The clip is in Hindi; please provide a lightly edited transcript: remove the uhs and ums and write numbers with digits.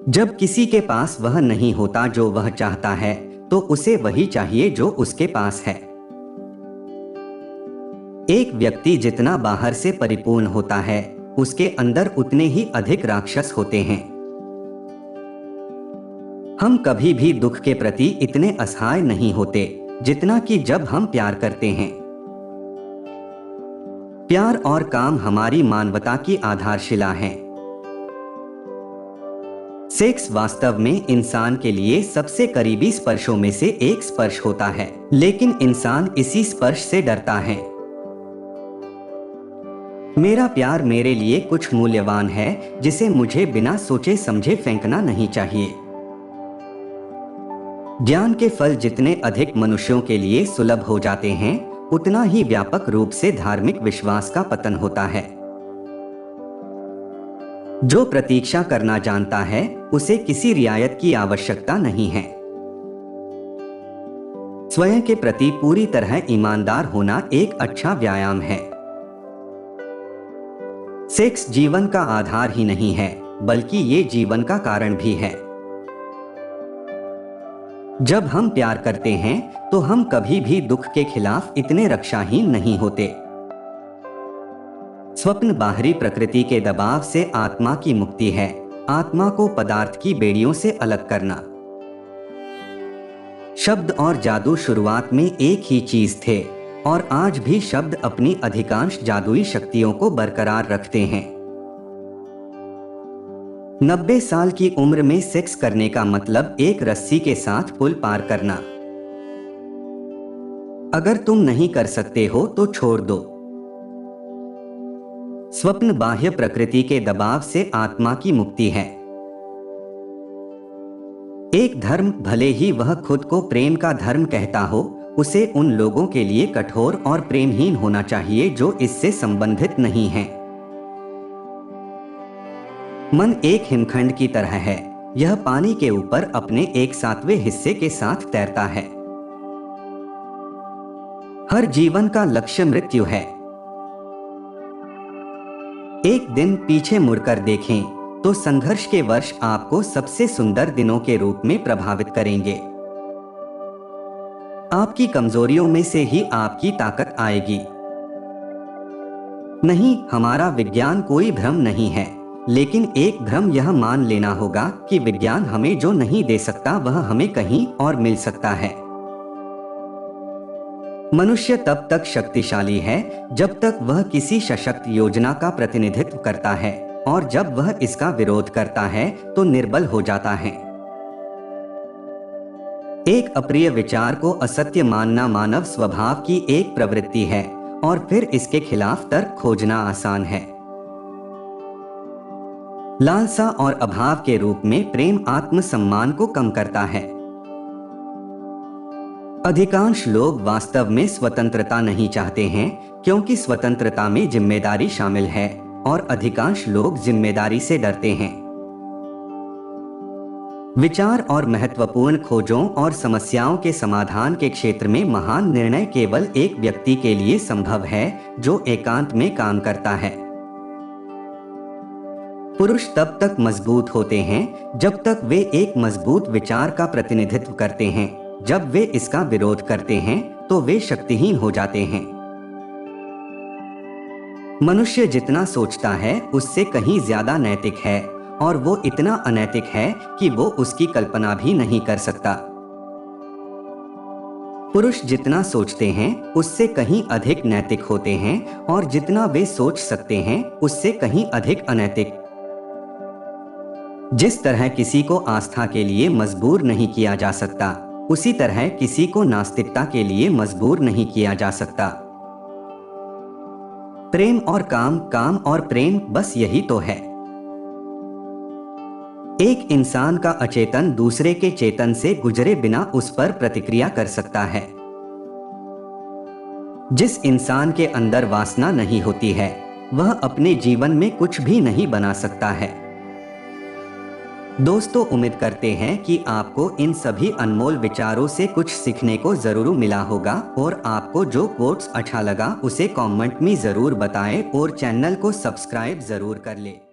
जब किसी के पास वह नहीं होता जो वह चाहता है, तो उसे वही चाहिए जो उसके पास है। एक व्यक्ति जितना बाहर से परिपूर्ण होता है, उसके अंदर उतने ही अधिक राक्षस होते हैं। हम कभी भी दुख के प्रति इतने असहाय नहीं होते जितना कि जब हम प्यार करते हैं। प्यार और काम हमारी मानवता की आधारशिला है। सेक्स वास्तव में इंसान के लिए सबसे करीबी स्पर्शों में से एक स्पर्श होता है, लेकिन इंसान इसी स्पर्श से डरता है। मेरा प्यार मेरे लिए कुछ मूल्यवान है जिसे मुझे बिना सोचे समझे फेंकना नहीं चाहिए। ज्ञान के फल जितने अधिक मनुष्यों के लिए सुलभ हो जाते हैं, उतना ही व्यापक रूप से धार्मिक विश्वास का पतन होता है। जो प्रतीक्षा करना जानता है, उसे किसी रियायत की आवश्यकता नहीं है। स्वयं के प्रति पूरी तरह ईमानदार होना एक अच्छा व्यायाम है। सेक्स जीवन का आधार ही नहीं है, बल्कि ये जीवन का कारण भी है। जब हम प्यार करते हैं, तो हम कभी भी दुख के खिलाफ इतने रक्षाहीन नहीं होते। स्वप्न बाहरी प्रकृति के दबाव से आत्मा की मुक्ति है, आत्मा को पदार्थ की बेड़ियों से अलग करना। शब्द और जादू शुरुआत में एक ही चीज थे, और आज भी शब्द अपनी अधिकांश जादुई शक्तियों को बरकरार रखते हैं। 90 साल की उम्र में सेक्स करने का मतलब एक रस्सी के साथ पुल पार करना। अगर तुम नहीं कर सकते हो तो छोड़ दो। स्वप्न बाह्य प्रकृति के दबाव से आत्मा की मुक्ति है। एक धर्म, भले ही वह खुद को प्रेम का धर्म कहता हो, उसे उन लोगों के लिए कठोर और प्रेमहीन होना चाहिए जो इससे संबंधित नहीं हैं। मन एक हिमखंड की तरह है, यह पानी के ऊपर अपने 1/7वें हिस्से के साथ तैरता है। हर जीवन का लक्ष्य मृत्यु है। एक दिन पीछे मुड़कर देखें तो संघर्ष के वर्ष आपको सबसे सुंदर दिनों के रूप में प्रभावित करेंगे। आपकी कमजोरियों में से ही आपकी ताकत आएगी। नहीं, हमारा विज्ञान कोई भ्रम नहीं है, लेकिन एक भ्रम यह मान लेना होगा कि विज्ञान हमें जो नहीं दे सकता वह हमें कहीं और मिल सकता है। मनुष्य तब तक शक्तिशाली है जब तक वह किसी सशक्त योजना का प्रतिनिधित्व करता है, और जब वह इसका विरोध करता है तो निर्बल हो जाता है। एक अप्रिय विचार को असत्य मानना मानव स्वभाव की एक प्रवृत्ति है, और फिर इसके खिलाफ तर्क खोजना आसान है। लालसा और अभाव के रूप में प्रेम आत्मसम्मान को कम करता है। अधिकांश लोग वास्तव में स्वतंत्रता नहीं चाहते हैं, क्योंकि स्वतंत्रता में जिम्मेदारी शामिल है, और अधिकांश लोग जिम्मेदारी से डरते हैं। विचार और महत्वपूर्ण खोजों और समस्याओं के समाधान के क्षेत्र में महान निर्णय केवल एक व्यक्ति के लिए संभव है जो एकांत में काम करता है। पुरुष तब तक मजबूत होते हैं जब तक वे एक मजबूत विचार का प्रतिनिधित्व करते हैं। जब वे इसका विरोध करते हैं तो वे शक्तिहीन हो जाते हैं। मनुष्य जितना सोचता है उससे कहीं ज्यादा नैतिक है, और वो इतना अनैतिक है कि वो उसकी कल्पना भी नहीं कर सकता। पुरुष जितना सोचते हैं उससे कहीं अधिक नैतिक होते हैं, और जितना वे सोच सकते हैं उससे कहीं अधिक अनैतिक। जिस तरह किसी को आस्था के लिए मजबूर नहीं किया जा सकता, उसी तरह किसी को नास्तिकता के लिए मजबूर नहीं किया जा सकता। प्रेम और काम, काम और प्रेम, बस यही तो है। एक इंसान का अचेतन दूसरे के चेतन से गुजरे बिना उस पर प्रतिक्रिया कर सकता है। जिस इंसान के अंदर वासना नहीं होती है, वह अपने जीवन में कुछ भी नहीं बना सकता है। दोस्तों, उम्मीद करते हैं कि आपको इन सभी अनमोल विचारों से कुछ सीखने को जरूर मिला होगा, और आपको जो कोट्स अच्छा लगा उसे कमेंट में जरूर बताएं, और चैनल को सब्सक्राइब जरूर कर ले।